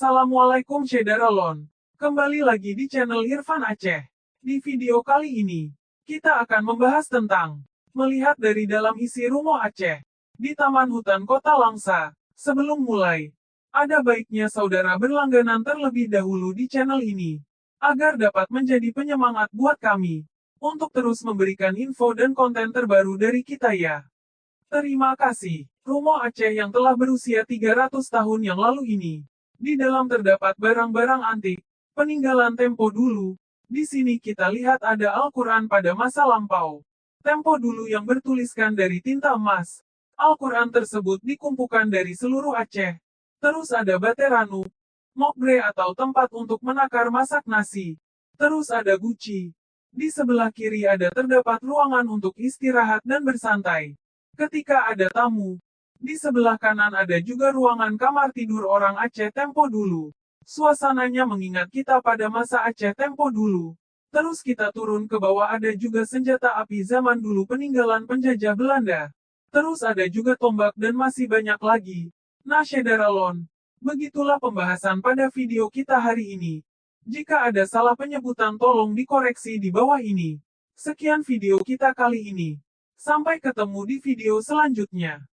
Assalamualaikum Syederalon. Kembali lagi di channel Irfan Aceh. Di video kali ini, kita akan membahas tentang melihat dari dalam isi Rumo Aceh di Taman Hutan Kota Langsa. Sebelum mulai, ada baiknya saudara berlangganan terlebih dahulu di channel ini, agar dapat menjadi penyemangat buat kami, untuk terus memberikan info dan konten terbaru dari kita ya. Terima kasih. Rumo Aceh yang telah berusia 300 tahun yang lalu ini. Di dalam terdapat barang-barang antik, peninggalan tempo dulu. Di sini kita lihat ada Al-Quran pada masa lampau. Tempo dulu yang bertuliskan dari tinta emas. Al-Quran tersebut dikumpulkan dari seluruh Aceh. Terus ada Bateranu, Mokbre atau tempat untuk menakar masak nasi. Terus ada Guci. Di sebelah kiri ada terdapat ruangan untuk istirahat dan bersantai. Ketika ada tamu, di sebelah kanan ada juga ruangan kamar tidur orang Aceh tempo dulu. Suasananya mengingat kita pada masa Aceh tempo dulu. Terus kita turun ke bawah ada juga senjata api zaman dulu peninggalan penjajah Belanda. Terus ada juga tombak dan masih banyak lagi. Nah Syederalon, begitulah pembahasan pada video kita hari ini. Jika ada salah penyebutan tolong dikoreksi di bawah ini. Sekian video kita kali ini. Sampai ketemu di video selanjutnya.